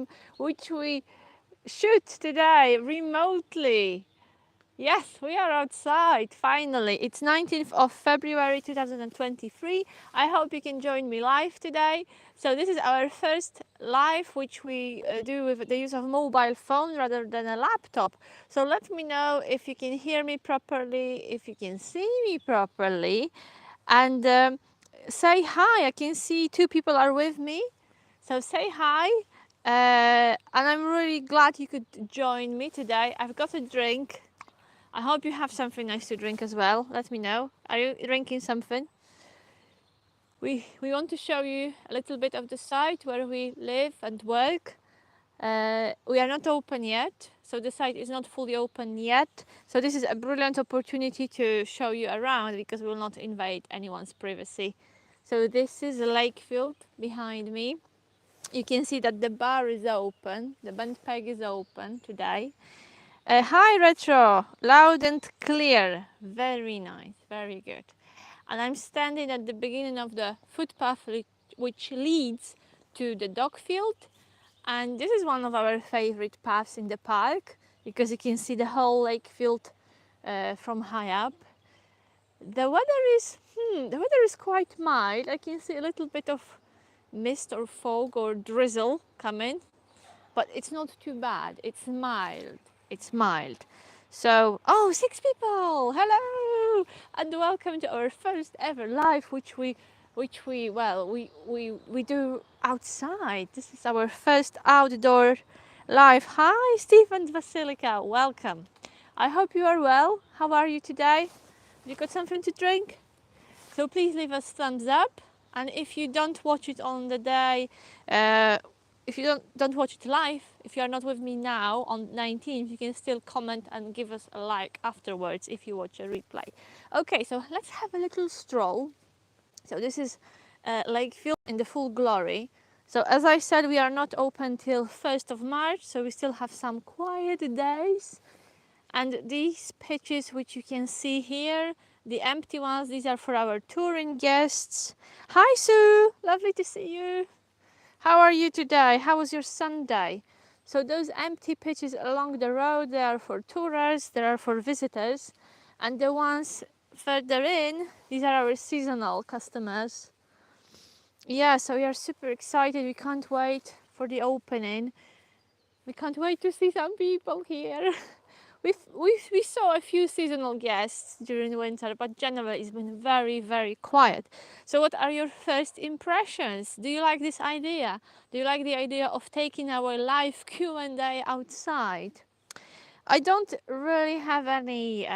film which we shoot today remotely. Yes, we are outside finally. It's 19th of February 2023. I hope you can join me live today. So this is our first live which we do with the use of mobile phone rather than a laptop. So let me know if you can hear me properly, if you can see me properly, and say hi. I can see two people are with me. So say hi. And I'm really glad you could join me today. I've got a drink. I hope you have something nice to drink as well. Let me know. Are you drinking something? We want to show you a little bit of the site where we live and work. We are not open yet, so the site is not fully open yet. So this is a brilliant opportunity to show you around because we will not invade anyone's privacy. So this is a lake field behind me. You can see that the bar is open, the band peg is open today. Hi Retro, loud and clear, very nice, very good. And I'm standing at the beginning of the footpath which leads to the dog field, and this is one of our favorite paths in the park because you can see the whole lake field from high up. The weather is quite mild. I can see a little bit of mist or fog or drizzle coming, but it's not too bad. It's mild. It's mild. So, oh, 6 people! Hello, and welcome to our first ever live, which we do outside. This is our first outdoor live. Hi, Steve and Vasilika. Welcome. I hope you are well. How are you today? You got something to drink? So please leave us thumbs up, and if you don't watch it on the day, if you don't watch it live, if you are not with me now on 19th, you can still comment and give us a like afterwards if you watch a replay. Okay, so let's have a little stroll. So this is Lakefield in the full glory. So as I said, we are not open till 1st of March, so we still have some quiet days. And these pitches which you can see here, the empty ones, these are for our touring guests. Hi Sue, lovely to see you. How are you today? How was your Sunday? So those empty pitches along the road, they are for tourists, they are for visitors. And the ones further in, these are our seasonal customers. Yeah, so we are super excited. We can't wait for the opening. We can't wait to see some people here. We saw a few seasonal guests during winter, but generally it's been very, very quiet. So what are your first impressions? Do you like this idea? Do you like the idea of taking our live Q&A outside? I don't really have any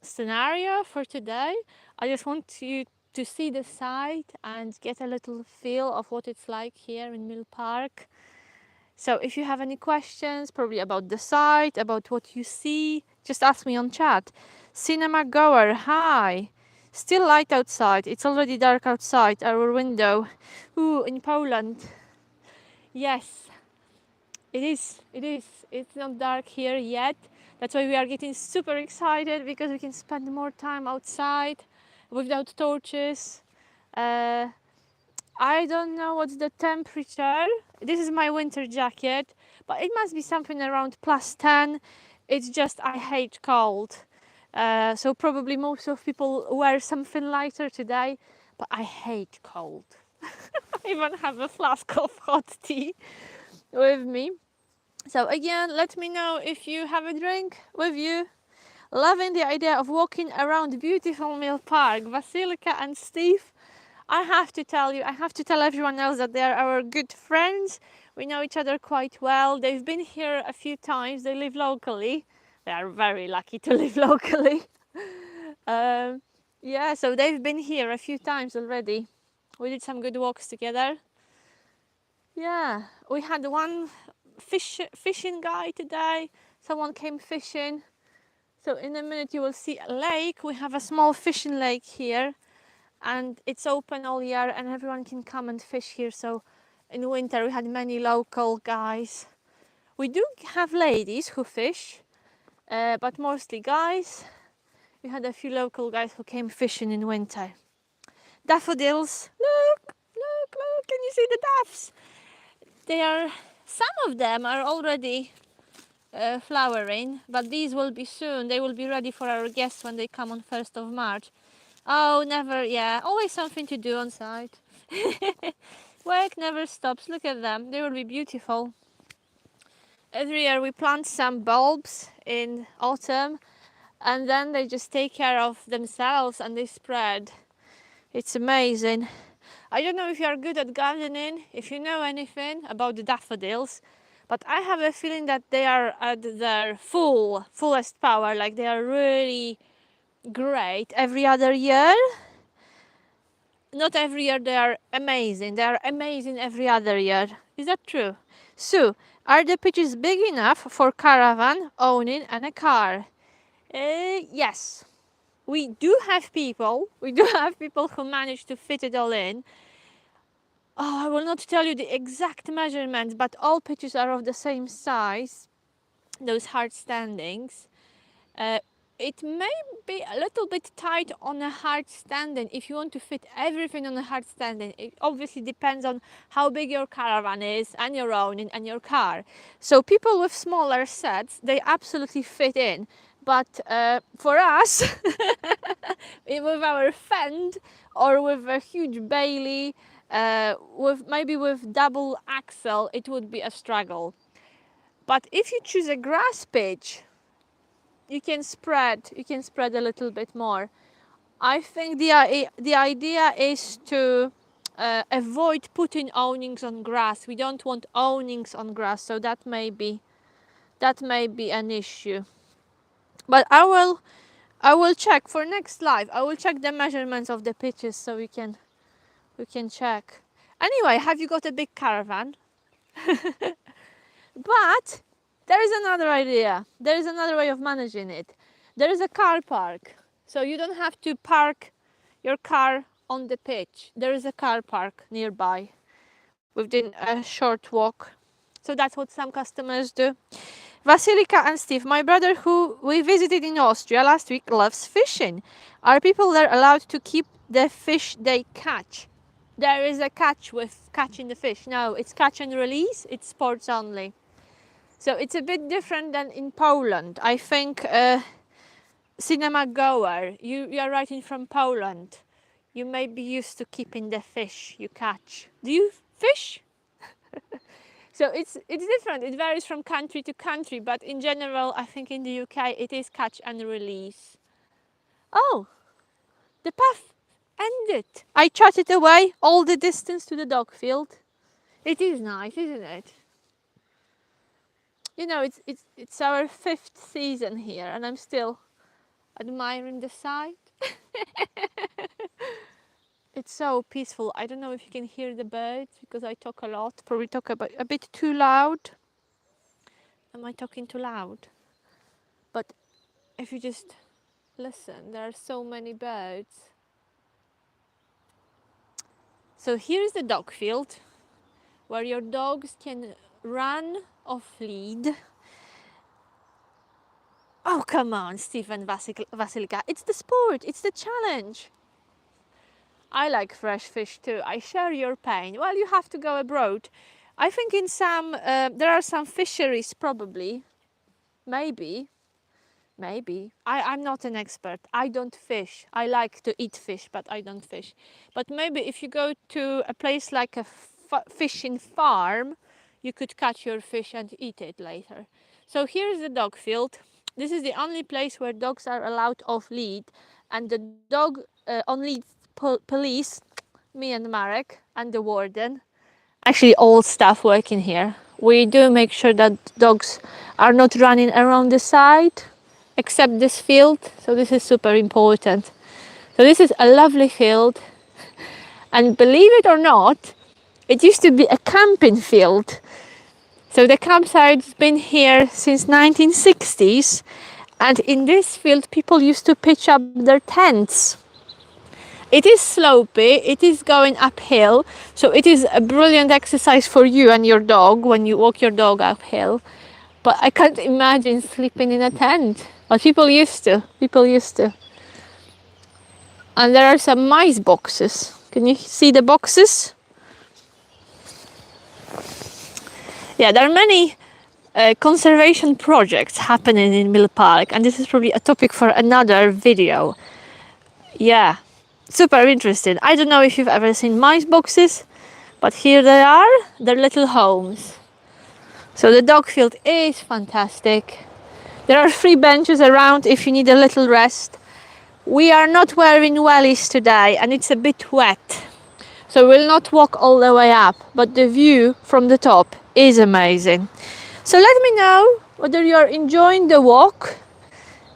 scenario for today. I just want you to see the site and get a little feel of what it's like here in Mill Park. So if you have any questions, probably about the site, about what you see, just ask me on chat. Cinema goer, hi. Still light outside. It's already dark outside our window. Ooh, in Poland. Yes, it is. It is. It's not dark here yet. That's why we are getting super excited because we can spend more time outside without torches. I don't know what's the temperature. This is my winter jacket, but it must be something around +10. It's just I hate cold. So probably most of people wear something lighter today, but I hate cold. I even have a flask of hot tea with me. So again, let me know if you have a drink with you. Loving the idea of walking around beautiful Mill Park. Vasilika and Steve, I have to tell you, I have to tell everyone else that they're our good friends. We know each other quite well. They've been here a few times. They live locally. They are very lucky to live locally. Yeah, so they've been here a few times already. We did some good walks together. Yeah, we had one fishing guy today. Someone came fishing. So in a minute you will see a lake. We have a small fishing lake here, and it's open all year and everyone can come and fish here. So in winter we had many local guys. We do have ladies who fish, but mostly guys. We had a few local guys who came fishing in winter. Daffodils, look, can you see the daffs? They are Some of them are already flowering, but these will be soon. They will be ready for our guests when they come on 1st of March. Oh, never, yeah, always something to do on site. Work never stops. Look at them, they will be beautiful. Every year we plant some bulbs in autumn, and then they just take care of themselves and they spread. It's amazing. I don't know if you are good at gardening, if you know anything about the daffodils, but I have a feeling that they are at their fullest power, like they are really great every other year. Not every year they are amazing. They are amazing every other year. Is that true? Sue, are the pitches big enough for caravan, owning and a car? Yes. We do have people who manage to fit it all in. Oh, I will not tell you the exact measurements, but all pitches are of the same size, those hard standings. Uh, it may be a little bit tight on a hard standing if you want to fit everything on a hard standing. It obviously depends on how big your caravan is and your own and your car. So people with smaller sets, they absolutely fit in. But for us, with our fend or with a huge Bailey, with double axle, it would be a struggle. But if you choose a grass pitch, you can spread a little bit more. I think the idea is to avoid putting awnings on grass. We don't want awnings on grass, so that may be an issue. But I will check for next live. I will check the measurements of the pitches so we can check. Anyway, have you got a big caravan? But there is another idea. There is another way of managing it. There is a car park. So you don't have to park your car on the pitch. There is a car park nearby within a short walk. So that's what some customers do. Vasilika and Steve, my brother who we visited in Austria last week, loves fishing. Are people there allowed to keep the fish they catch? There is a catch with catching the fish. No, it's catch and release. It's sports only. So it's a bit different than in Poland. I think cinema goer, you are writing from Poland. You may be used to keeping the fish you catch. Do you fish? So it's different. It varies from country to country, but in general, I think in the UK it is catch and release. Oh, the path ended. I chatted away all the distance to the dog field. It is nice, isn't it? You know, it's our 5th season here, and I'm still admiring the sight. It's so peaceful. I don't know if you can hear the birds because I talk a lot. Probably talk a bit too loud. Am I talking too loud? But if you just listen, there are so many birds. So here's the dog field where your dogs can run off lead. Oh, come on, Stephen Vasilika. It's the sport, it's the challenge. I like fresh fish too. I share your pain. Well, you have to go abroad. I think in some, there are some fisheries probably. Maybe. I'm not an expert. I don't fish. I like to eat fish, but I don't fish. But maybe if you go to a place like a fishing farm, you could catch your fish and eat it later. So here's the dog field. This is the only place where dogs are allowed off lead, and the dog on lead police, me and Marek and the warden, actually all staff working here, we do make sure that dogs are not running around the side except this field. So this is super important. So this is a lovely field, and believe it or not, it used to be a camping field. So the campsite's been here since 1960s, and in this field people used to pitch up their tents. It is slopey, it is going uphill, so it is a brilliant exercise for you and your dog when you walk your dog uphill. But I can't imagine sleeping in a tent. But people used to. And there are some mice boxes. Can you see the boxes? Yeah, there are many conservation projects happening in Mill Park, and this is probably a topic for another video. Yeah, super interesting. I don't know if you've ever seen mice boxes, but here they are, their little homes. So the dog field is fantastic. There are 3 benches around if you need a little rest. We are not wearing wellies today and it's a bit wet, so we'll not walk all the way up, but the view from the top is amazing. So let me know whether you're enjoying the walk,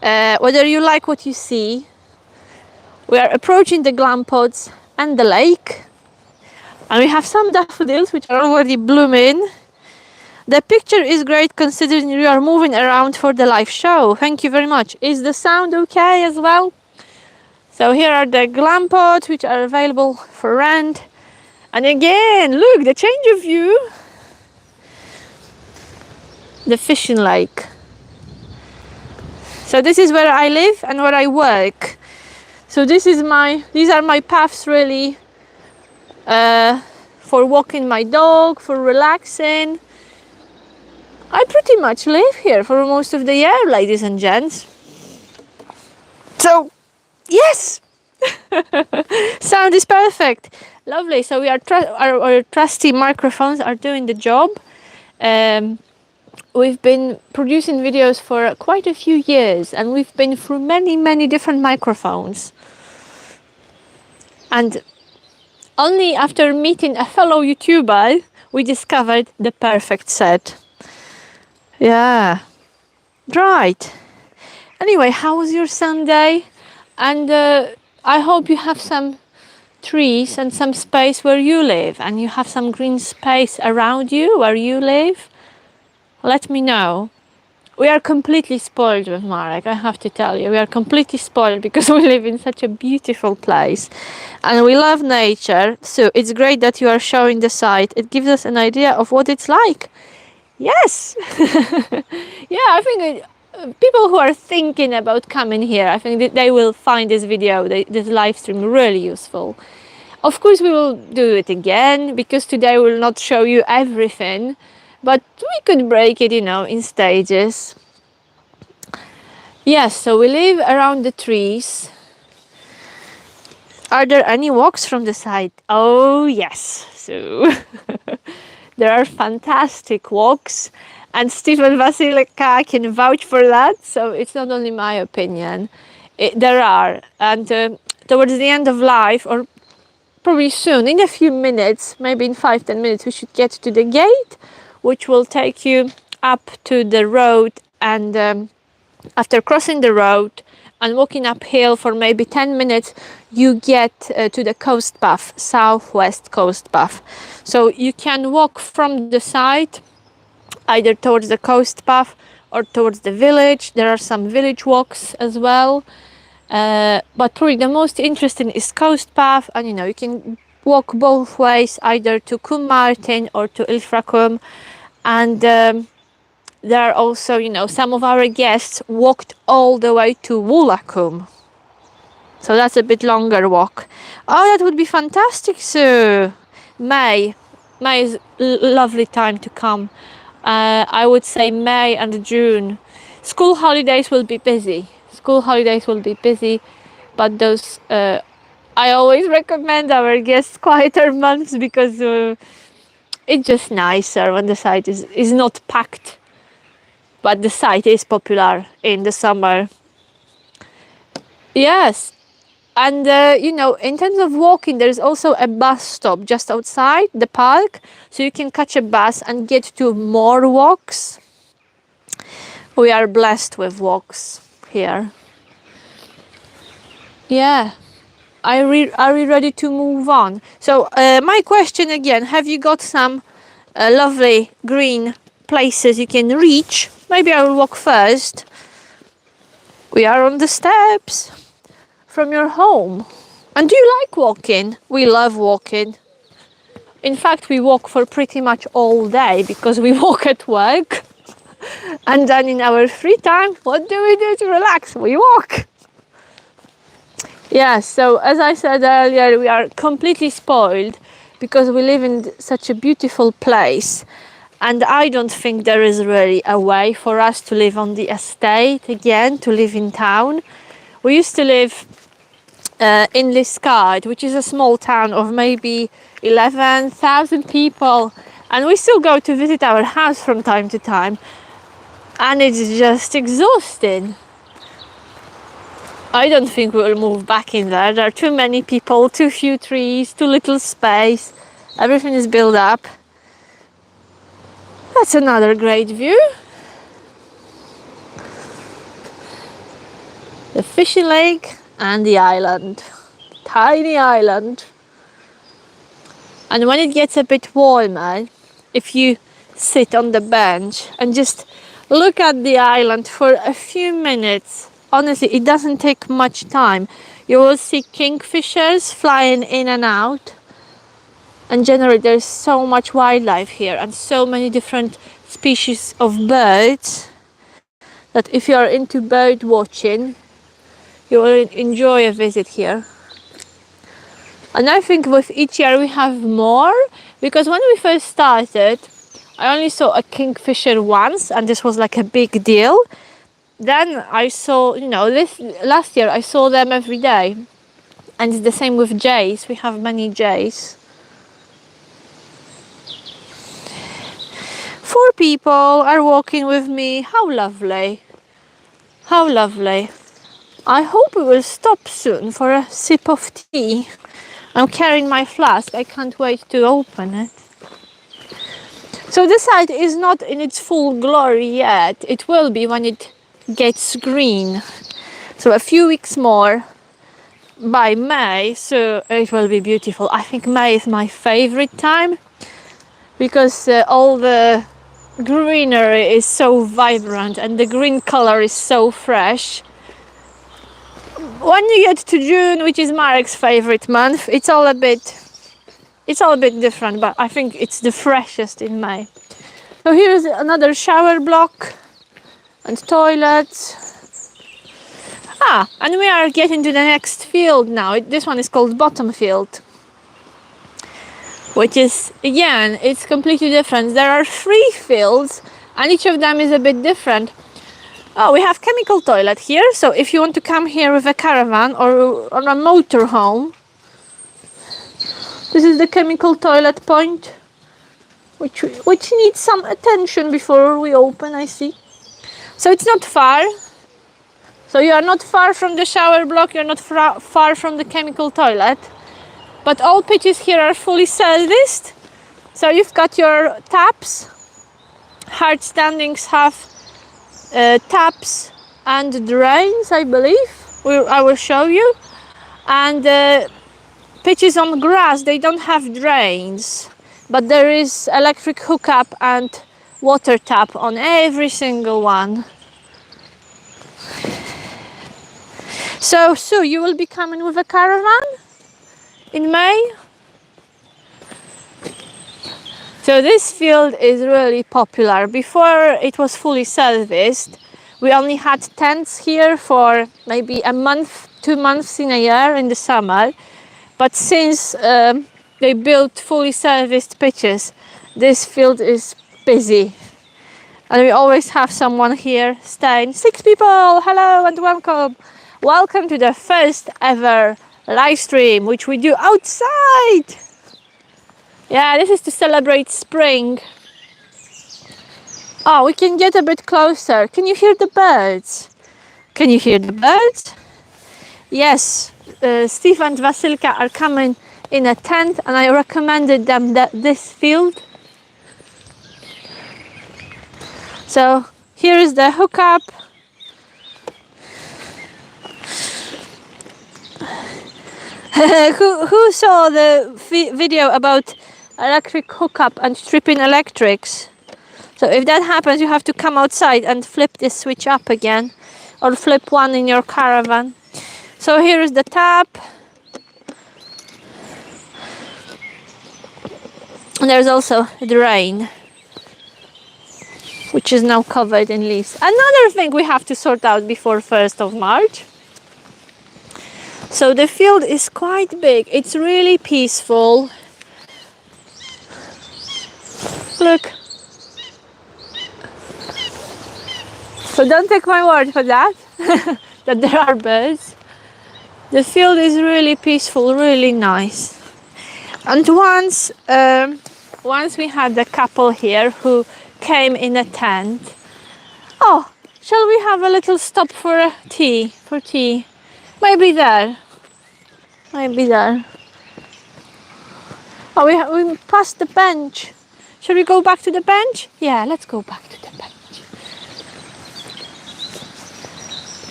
whether you like what you see. We are approaching the glam pods and the lake, and we have some daffodils which are already blooming. The picture is great considering we are moving around for the live show. Thank you very much. Is the sound okay as well? So here are the glam pods which are available for rent. And again, look, the change of view. The fishing lake. So this is where I live and where I work. So these are my paths really for walking my dog, for relaxing. I pretty much live here for most of the year, ladies and gents. So, yes, sound is perfect. Lovely. So we are our trusty microphones are doing the job. We've been producing videos for quite a few years, and we've been through many different microphones. And only after meeting a fellow YouTuber, we discovered the perfect set. Yeah, right. Anyway, how was your Sunday? And I hope you have some trees and some space where you live, and you have some green space around you where you live. Let me know. We are completely spoiled with Marek, I have to tell you. We are completely spoiled because we live in such a beautiful place and we love nature. So it's great that you are showing the site. It gives us an idea of what it's like. Yes. Yeah, I think people who are thinking about coming here, I think that they will find this video, this live stream really useful. Of course, we will do it again because today we will not show you everything, but we could break it, in stages. Yes, so we live around the trees. Are there any walks from the side? Oh, yes. So there are fantastic walks, and Stephen Vasilika can vouch for that. So it's not only my opinion. There are. And towards the end of life, or probably soon, in a few minutes, maybe in 5-10 minutes, we should get to the gate, which will take you up to the road. And after crossing the road and walking uphill for maybe 10 minutes, you get to the coast path, southwest coast path. So you can walk from the side either towards the coast path or towards the village. There are some village walks as well. But probably the most interesting is coast path, and you can walk both ways, either to Cum Martin or to Ilfracombe. And there are also, some of our guests walked all the way to Woolacombe. So that's a bit longer walk. Oh, that would be fantastic. So May is lovely time to come. I would say May and June. School holidays will be busy. But those I always recommend our guests quieter months because it's just nicer when the site is not packed. But the site is popular in the summer. Yes. And, in terms of walking, there's also a bus stop just outside the park. So you can catch a bus and get to more walks. We are blessed with walks here. Yeah. Are we ready to move on? So my question again, have you got some lovely green places you can reach? Maybe I will walk first. We are on the steps from your home. And do you like walking? We love walking. In fact, we walk for pretty much all day because we walk at work. And then in our free time, what do we do to relax? We walk. Yeah, so as I said earlier, we are completely spoiled because we live in such a beautiful place. And I don't think there is really a way for us to live on the estate again, to live in town. We used to live in Liscard, which is a small town of maybe 11,000 people, and we still go to visit our house from time to time, and it's just exhausting. I don't think we'll move back in there. There are too many people, too few trees, too little space. Everything is built up. That's another great view. The fishing lake and the island. Tiny island. And when it gets a bit warmer, if you sit on the bench and just look at the island for a few minutes, honestly, it doesn't take much time. You will see kingfishers flying in and out. And generally there's so much wildlife here and so many different species of birds that if you are into bird watching, you will enjoy a visit here. And I think with each year we have more, because when we first started, I only saw a kingfisher once, and this was like a big deal. Then I saw, last year I saw them every day. And it's the same with jays. We have many jays. 4 people are walking with me. How lovely. How lovely. I hope we will stop soon for a sip of tea. I'm carrying my flask. I can't wait to open it. So this side is not in its full glory yet. It will be when it gets green. So a few weeks more by May, so it will be beautiful. I think May is my favorite time because all the greenery is so vibrant and the green color is so fresh. When you get to June, which is Marek's favorite month, it's all a bit different, but I think it's the freshest in May. So here is another shower block and toilets. And we are getting to the next field now. This one is called Bottom Field, which is, again, it's completely different. There are 3 fields and each of them is a bit different. We have chemical toilet here, so if you want to come here with a caravan or on a motorhome, this is the chemical toilet point, which needs some attention before we open, I see. So it's not far. So you are not far from the shower block, you're not far from the chemical toilet. But all pitches here are fully serviced. So you've got your taps. Hard standings have taps and drains, I believe. I will show you. And pitches on grass, they don't have drains. But there is electric hookup and water tap on every single one. So, Sue, you will be coming with a caravan in May? So this field is really popular. Before it was fully serviced, we only had tents here for maybe a month, 2 months in a year in the summer. But since they built fully serviced pitches, this field is busy. And we always have someone here staying. 6 people, hello and welcome. Welcome to the first ever live stream, which we do outside. Yeah, this is to celebrate spring. Oh, we can get a bit closer. Can you hear the birds? Can you hear the birds? Yes, Steve and Vasilka are coming in a tent, and I recommended them this field. So here is the hookup. Who saw the video about electric hookup and stripping electrics? So if that happens, you have to come outside and flip this switch up again, or flip one in your caravan. So here is the tap. And there's also a drain, which is now covered in leaves. Another thing we have to sort out before 1st of March. So the field is quite big. It's really peaceful. Look, So don't take my word for that, that there are birds. The field is really peaceful, really nice. And once we had a couple here who came in a tent. Oh, shall we have a little stop for tea? For tea, maybe there. Maybe there. Oh, we passed the bench. Shall we go back to the bench? Yeah, let's go back to the bench.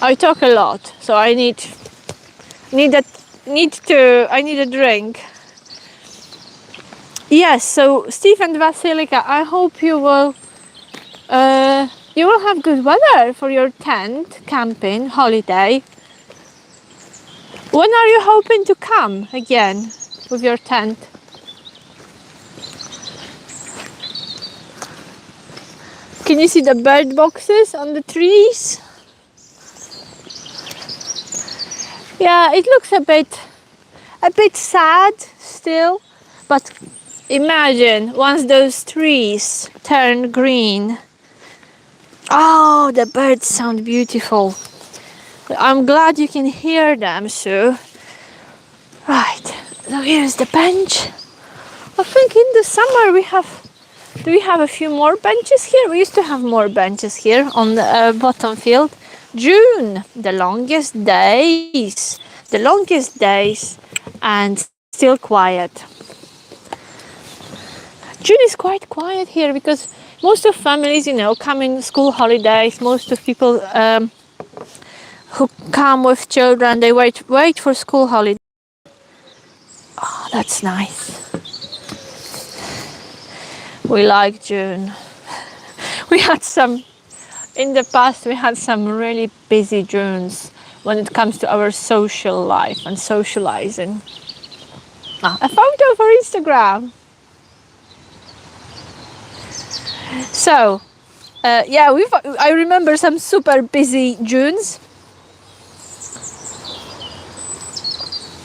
I talk a lot, so I need a drink. Yes, so Steve and Vasilika, I hope you will have good weather for your tent camping holiday. When are you hoping to come again with your tent? Can you see the bird boxes on the trees? Yeah, it looks a bit sad still, but imagine once those trees turn green. Oh, the birds sound beautiful. I'm glad you can hear them, Sue. Right, so here's the bench. I think in the summer do we have a few more benches here? We used to have more benches here on the bottom field. June, the longest days, and still quiet. June is quite quiet here because most of families, come in school holidays. Most of people who come with children, they wait for school holidays. Oh, that's nice. We like June. In the past, we had some really busy Junes when it comes to our social life and socializing. A photo for Instagram. So, I remember some super busy Junes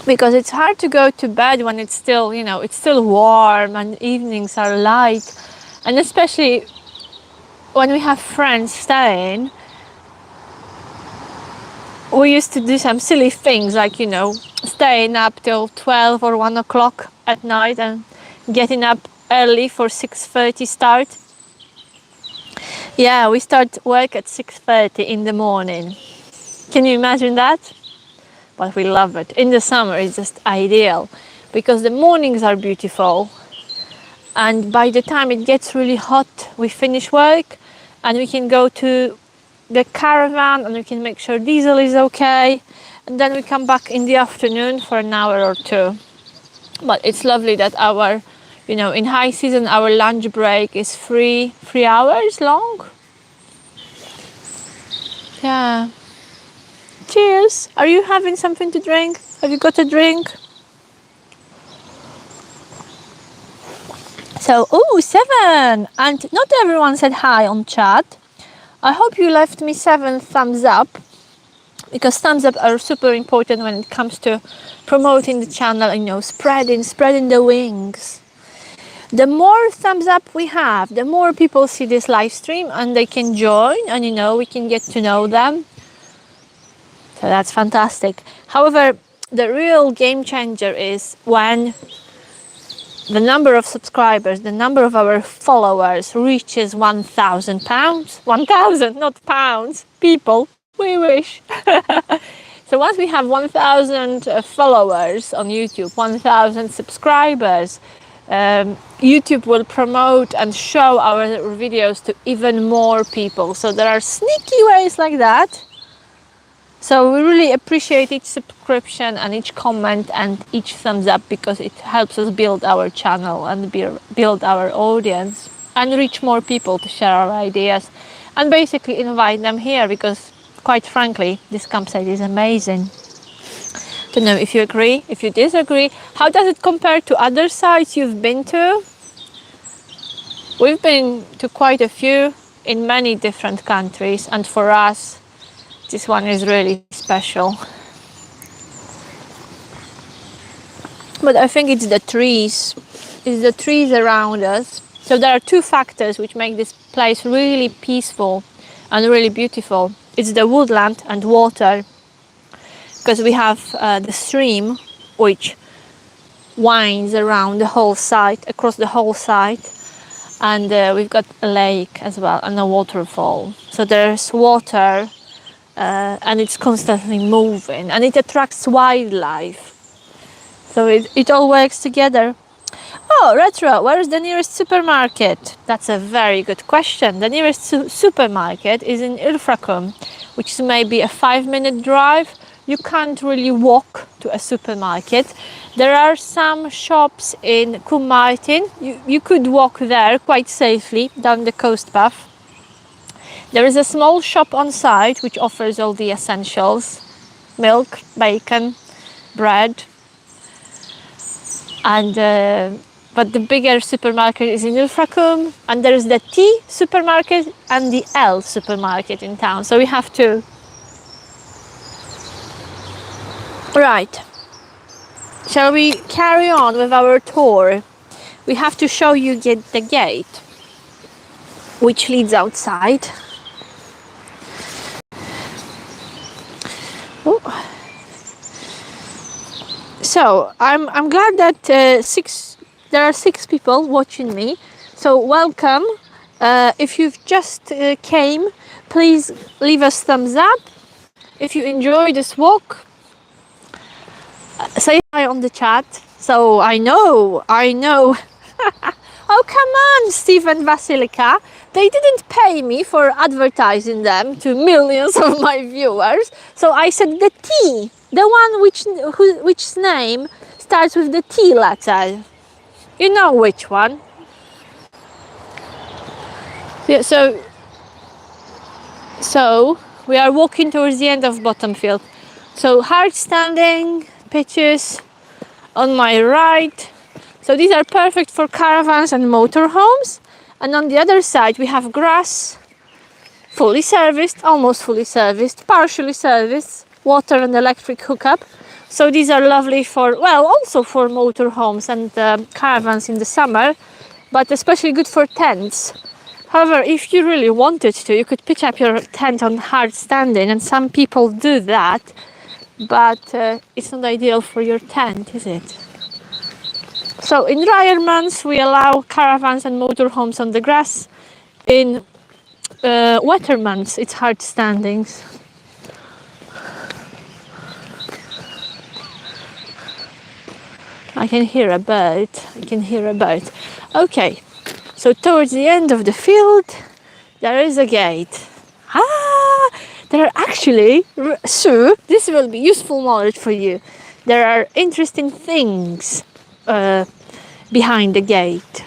because it's hard to go to bed when it's still, it's still warm and evenings are light, and especially when we have friends staying. We used to do some silly things like, staying up till 12 or 1 o'clock at night and getting up early for 6:30 start. Yeah, we start work at 6:30 in the morning. Can you imagine that? But we love it. In the summer, it's just ideal because the mornings are beautiful. And by the time it gets really hot, we finish work and we can go to the caravan and we can make sure diesel is okay. And then we come back in the afternoon for an hour or two. But it's lovely that in high season, our lunch break is 3 hours long. Yeah. Cheers. Are you having something to drink? Have you got a drink? So, 7. And not everyone said hi on chat. I hope you left me 7 thumbs up, because thumbs up are super important when it comes to promoting the channel and, spreading the wings. The more thumbs up we have, the more people see this live stream and they can join and, we can get to know them. So that's fantastic. However, the real game changer is when the number of subscribers, the number of our followers reaches 1,000 pounds. 1,000, not pounds. People, we wish. So once we have 1,000 followers on YouTube, 1,000 subscribers, YouTube will promote and show our videos to even more people. So there are sneaky ways like that. So we really appreciate each subscription and each comment and each thumbs up, because it helps us build our channel and build our audience and reach more people to share our ideas and basically invite them here, because quite frankly, this campsite is amazing. Don't know if you agree, if you disagree. How does it compare to other sites you've been to? We've been to quite a few in many different countries, and for us, this one is really special. But I think it's the trees. It's the trees around us. So there are 2 factors which make this place really peaceful. and really beautiful. It's the woodland and water, because we have the stream which winds around the whole site, across the whole site, and we've got a lake as well and a waterfall. So there's water and it's constantly moving and it attracts wildlife. So it all works together. Oh, Retro, where is the nearest supermarket? That's a very good question. The nearest supermarket is in Ilfracombe, which is maybe a 5-minute drive. You can't really walk to a supermarket. There are some shops in Coombe Martin. You could walk there quite safely down the coast path. There is a small shop on site which offers all the essentials: milk, bacon, bread, and but the bigger supermarket is in Ilfracombe, and there is the T supermarket and the L supermarket in town. So we have to. Right. Shall we carry on with our tour? We have to show you the gate, which leads outside. Oh. So I'm glad that there are 6 people watching me. So welcome. If you've just came, please leave us thumbs up. If you enjoy this walk, say hi on the chat. So I know. Oh, come on, Steve and Vasilika. They didn't pay me for advertising them to millions of my viewers. So I said the T, the one which name starts with the T letter. You know which one. Yeah, so we are walking towards the end of Bottomfield. So hard standing pitches on my right. So these are perfect for caravans and motorhomes. And on the other side we have grass, fully serviced, almost fully serviced, partially serviced, water and electric hookup. So these are lovely for, well, also for motorhomes and caravans in the summer, but especially good for tents. However, if you really wanted to, you could pitch up your tent on hard standing, and some people do that, but it's not ideal for your tent, is it? So in drier months we allow caravans and motorhomes on the grass. In wetter months it's hard standings. I can hear a bird. Okay, so towards the end of the field there is a gate. There are actually, Sue, this will be useful knowledge for you. There are interesting things behind the gate.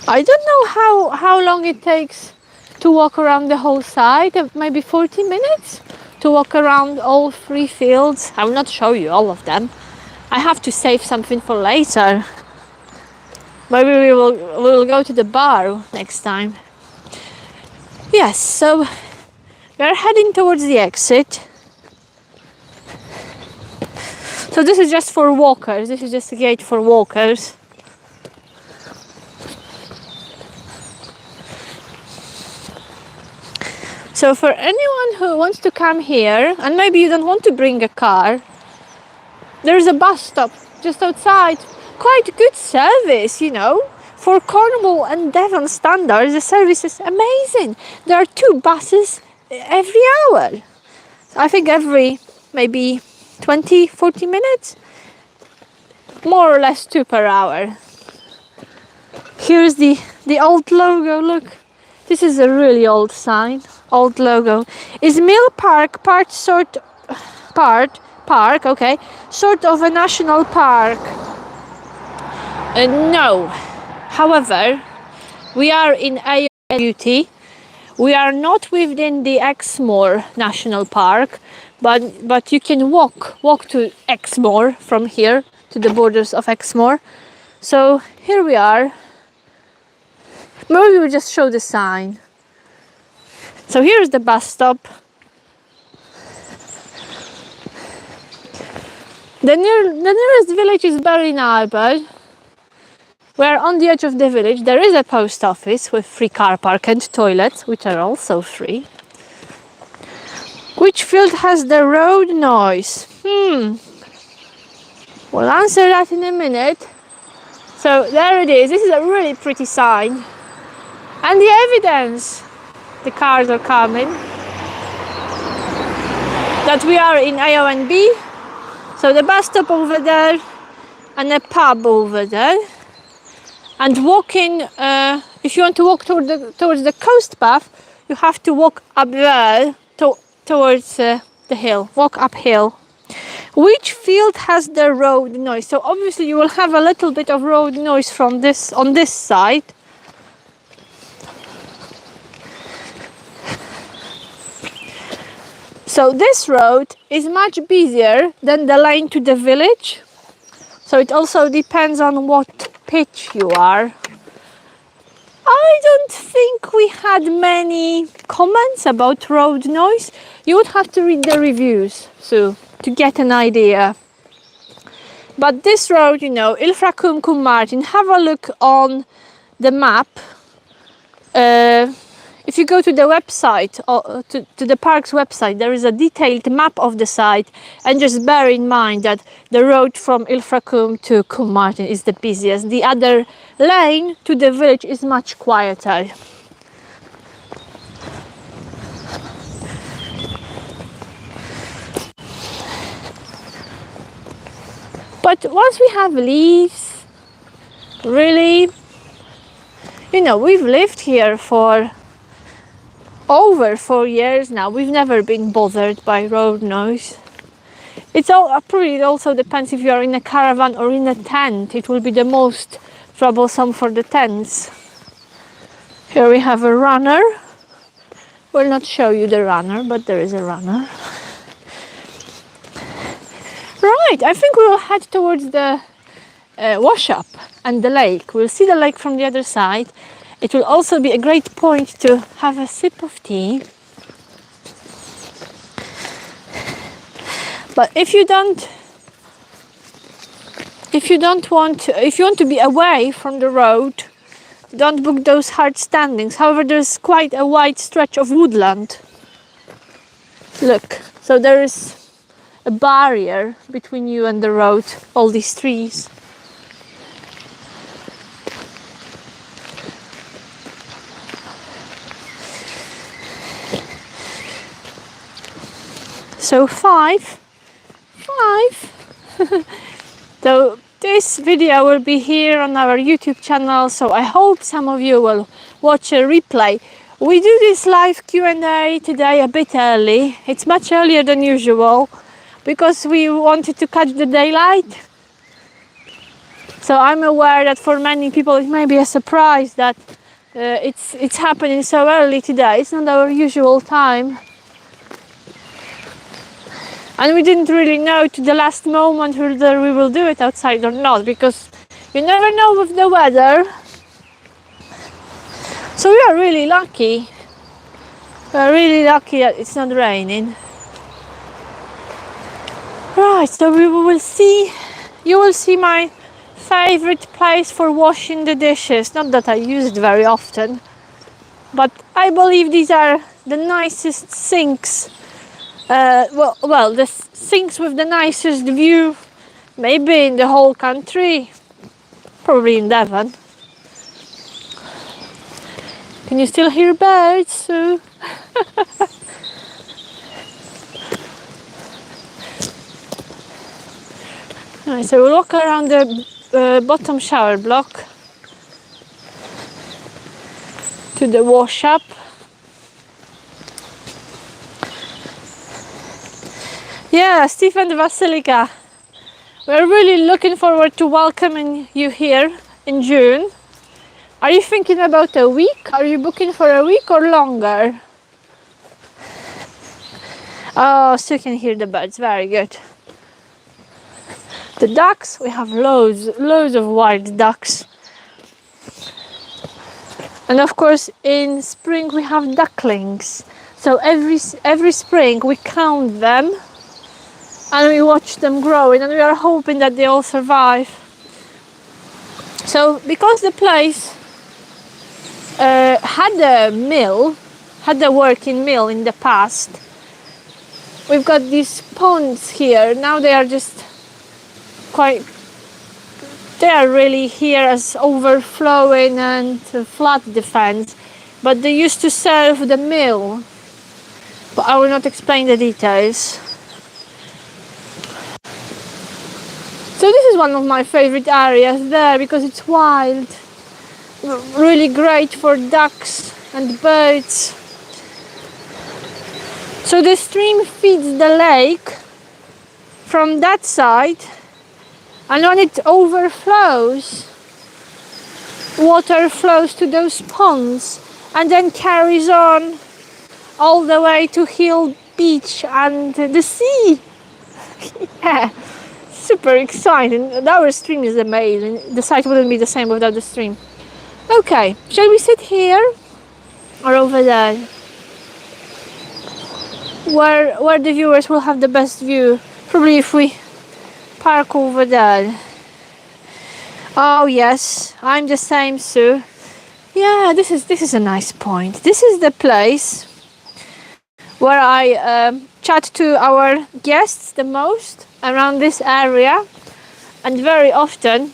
I don't know how long it takes to walk around the whole site, maybe 40 minutes to walk around all 3 fields. I will not show you all of them. I have to save something for later. Maybe we will go to the bar next time. Yes, so we are heading towards the exit. So this is just for walkers. This is just a gate for walkers. So for anyone who wants to come here, and maybe you don't want to bring a car, there's a bus stop just outside. Quite good service, you know. For Cornwall and Devon standards, the service is amazing. There are 2 buses every hour. I think every maybe 20-40 minutes. More or less 2 per hour. Here's the old logo, look. This is a really old sign, old logo. Is Mill Park sort of a national park? No. However, we are in a beauty. We are not within the Exmoor National Park, but you can walk to Exmoor from here to the borders of Exmoor. So here we are. Maybe we just show the sign. So here's the bus stop. The nearest village is Ballinarbor. We're on the edge of the village. There is a post office with free car park and toilets, which are also free. Which field has the road noise? We'll answer that in a minute. So there it is. This is a really pretty sign. And the evidence. The cars are coming. That we are in AONB. So the bus stop over there and a pub over there. And walking, if you want to walk towards the coast path, you have to walk up there towards the hill, walk uphill. Which field has the road noise? So obviously you will have a little bit of road noise from this on this side. So this road is much busier than the lane to the village. So it also depends on what pitch you are. I don't think we had many comments about road noise. You would have to read the reviews to get an idea. But this road, you know, Ilfracombe, Coombe Martin, have a look on the map. If you go to the website, or to the park's website, there is a detailed map of the site, and just bear in mind that the road from Ilfracombe to Coombe Martin is the busiest. The other lane to the village is much quieter. But once we have leaves, really, you know, we've lived here for over 4 years now. We've never been bothered by road noise. It also depends if you are in a caravan or in a tent. It will be the most troublesome for the tents. Here we have a runner. Will not show you the runner, but there is a runner. Right, I think we will head towards the wash-up and the lake. We'll see the lake from the other side. It will also be a great point to have a sip of tea. But if you want to be away from the road, don't book those hard standings. However, there's quite a wide stretch of woodland. Look, so there is a barrier between you and the road, all these trees. So five. So this video will be here on our YouTube channel, so I hope some of you will watch a replay. We do this live Q&A today a bit early. It's much earlier than usual because we wanted to catch the daylight. So I'm aware that for many people it may be a surprise that it's happening so early today. It's not our usual time. And we didn't really know to the last moment whether we will do it outside or not, because you never know with the weather. So we are really lucky. We're really lucky that it's not raining. Right, so we will see. You will see my favorite place for washing the dishes. Not that I use it very often, but I believe these are the nicest sinks. Well, the sinks with the nicest view, maybe in the whole country, probably in Devon. Can you still hear birds, Sue? Right, so we'll walk around the bottom shower block to the wash-up. Yeah, Stephen Vasilica, we're really looking forward to welcoming you here in June. Are you thinking about a week? Are you booking for a week or longer? Oh, so you can hear the birds, very good. The ducks, we have loads of wild ducks. And of course in spring we have ducklings. So every spring we count them and we watch them growing, and we are hoping that they all survive. So because the place had a mill, had a working mill in the past, we've got these ponds here. Now they are just quite, they are really here as overflowing and flood defense, but they used to serve the mill. But I will not explain the details. So this is one of my favorite areas there because it's wild, really great for ducks and birds. So the stream feeds the lake from that side, and when it overflows, water flows to those ponds and then carries on all the way to Hill Beach and the sea. Yeah, super exciting. Our stream is amazing. The site wouldn't be the same without the stream. Okay, shall we sit here or over there? Where the viewers will have the best view. Probably if we park over there. Oh yes, I'm the same, Sue. Yeah, this is a nice point. This is the place where I chat to our guests the most around this area, and very often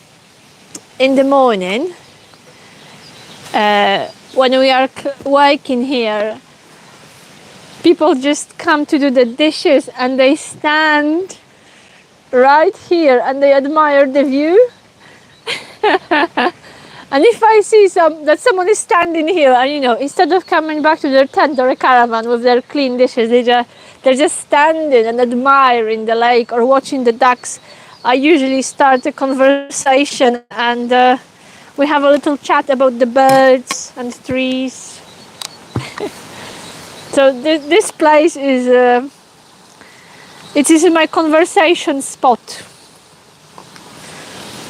in the morning when we are working here, people just come to do the dishes and they stand right here and they admire the view. And if I see that someone is standing here and, you know, instead of coming back to their tent or a caravan with their clean dishes, they're just standing and admiring the lake or watching the ducks, I usually start a conversation and we have a little chat about the birds and trees. So this place is it is my conversation spot.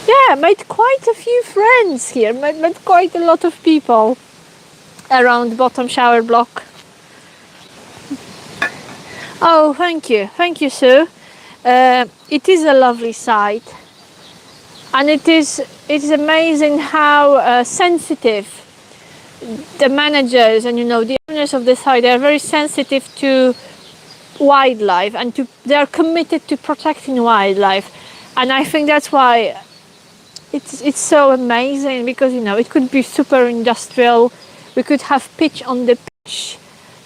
Yeah, made quite a few friends here, met quite a lot of people around Bottom Shower Block. Oh, thank you, Sue. It is a lovely site, and it is amazing how sensitive the managers and, you know, the owners of the site, they are very sensitive to wildlife and they are committed to protecting wildlife, and I think that's why it's so amazing, because, you know, it could be super industrial. We could have pitch on the pitch,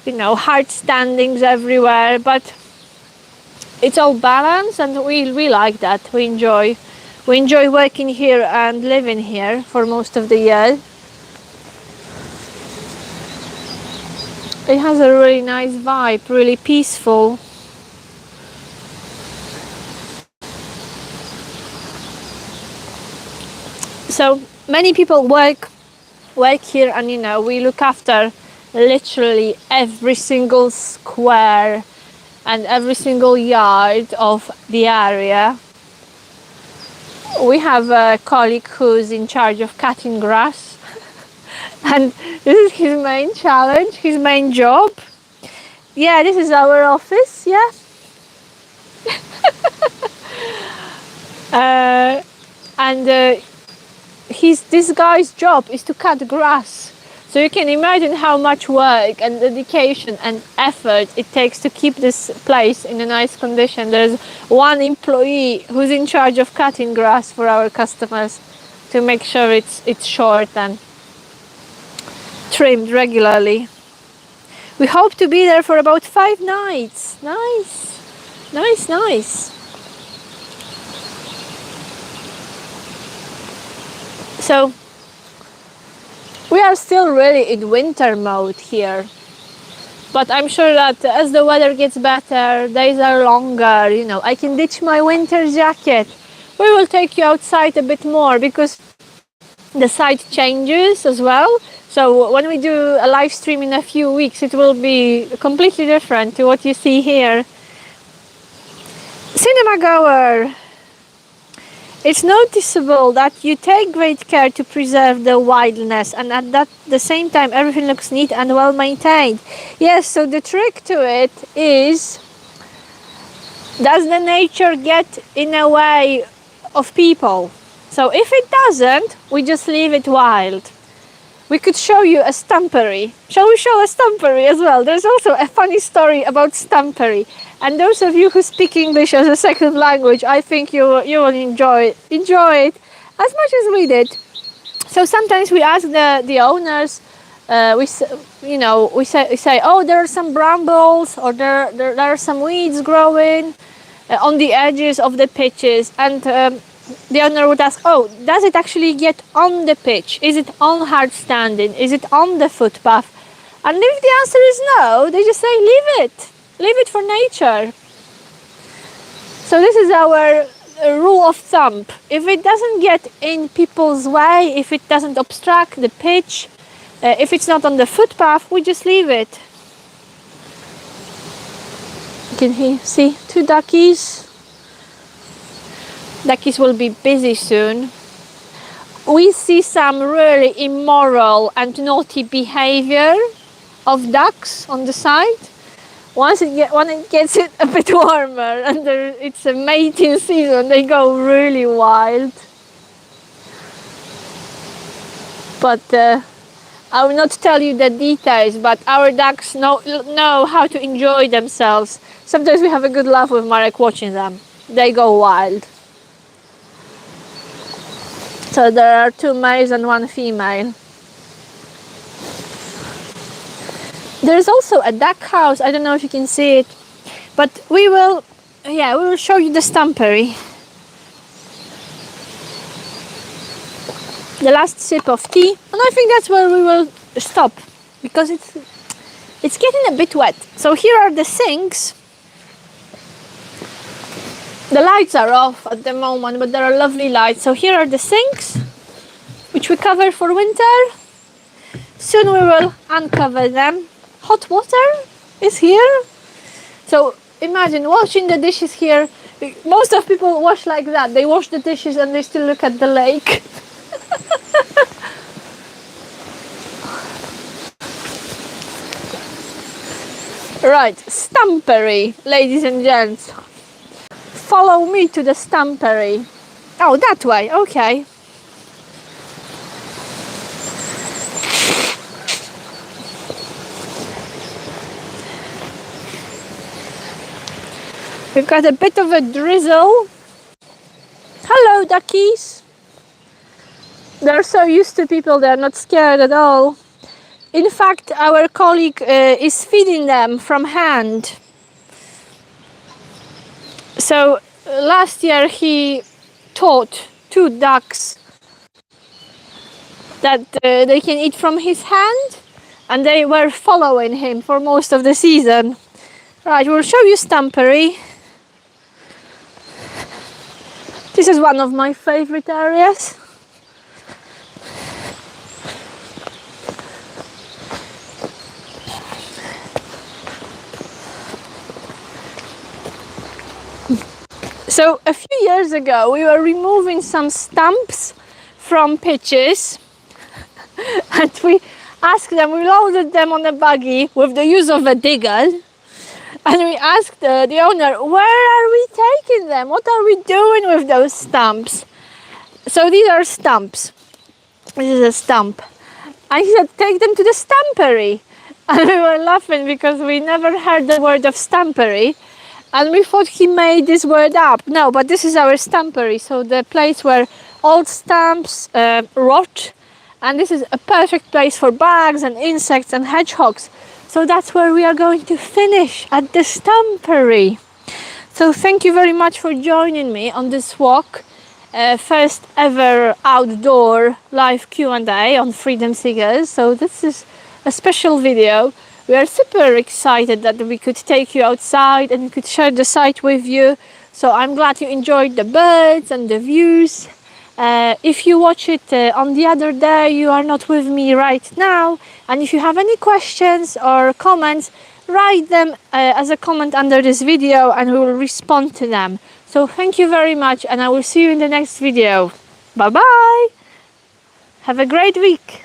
you know, hard standings everywhere, but it's all balanced, and we like that. We enjoy working here and living here for most of the year. It has a really nice vibe, really peaceful. So many people work here, and, you know, we look after literally every single square and every single yard of the area. We have a colleague who's in charge of cutting grass and this is his main challenge, his main job. Yeah, this is our office, yeah. This guy's job is to cut grass. So you can imagine how much work and dedication and effort it takes to keep this place in a nice condition. There's one employee who's in charge of cutting grass for our customers to make sure it's short and trimmed regularly. We hope to be there for about 5 nights. Nice. So we are still really in winter mode here, but I'm sure that as the weather gets better, days are longer, you know, I can ditch my winter jacket. We will take you outside a bit more because the site changes as well. So when we do a live stream in a few weeks, it will be completely different to what you see here. Cinema goer! It's noticeable that you take great care to preserve the wildness, and at the same time everything looks neat and well maintained. Yes, so the trick to it is, does the nature get in the way of people? So if it doesn't, we just leave it wild. We could show you a stumpery. Shall we show a stumpery as well? There's also a funny story about stumpery. And those of you who speak English as a second language, I think you will enjoy it as much as we did. So sometimes we ask the owners, we say, oh, there are some brambles, or there are some weeds growing on the edges of the pitches, and the owner would ask, oh, does it actually get on the pitch? Is it on hard standing? Is it on the footpath? And if the answer is no, they just say, leave it for nature. So this is our rule of thumb. If it doesn't get in people's way, if it doesn't obstruct the pitch, if it's not on the footpath, we just leave it. You can see 2 duckies. Duckies will be busy soon. We see some really immoral and naughty behavior of ducks on the side. When it gets a bit warmer and it's a mating season, they go really wild. But I will not tell you the details, but our ducks know how to enjoy themselves. Sometimes we have a good laugh with Marek watching them. They go wild. So there are 2 males and 1 female. There's also a duck house. I don't know if you can see it, but we will show you the stumpery. The last sip of tea, and I think that's where we will stop, because it's getting a bit wet. So here are the sinks. The lights are off at the moment, but there are lovely lights. So here are the sinks, which we cover for winter. Soon we will uncover them. Hot water is here. So imagine washing the dishes here. Most of people wash like that. They wash the dishes and they still look at the lake. Right, stumpery, ladies and gents. Follow me to the stumpery. Oh, that way, okay. We've got a bit of a drizzle. Hello, duckies. They're so used to people, they're not scared at all. In fact, our colleague is feeding them from hand. So last year he taught 2 ducks that they can eat from his hand, and they were following him for most of the season. Right, we'll show you stumpery. This is one of my favorite areas. So a few years ago we were removing some stumps from pitches and we asked them, we loaded them on a buggy with the use of a digger, and we asked the owner, where are we taking them? What are we doing with those stumps? So these are stumps. This is a stump. And he said, take them to the stumpery. And we were laughing because we never heard the word of stumpery. And we thought he made this word up. No, but this is our stumpery. So the place where old stumps rot. And this is a perfect place for bugs and insects and hedgehogs. So that's where we are going to finish, at the stumpery. So thank you very much for joining me on this walk. First ever outdoor live Q&A on Freedom Seekers. So this is a special video. We are super excited that we could take you outside and we could share the site with you. So I'm glad you enjoyed the birds and the views. If you watch it on the other day, you are not with me right now. And if you have any questions or comments, write them as a comment under this video and we will respond to them. So thank you very much, and I will see you in the next video. Bye bye. Have a great week.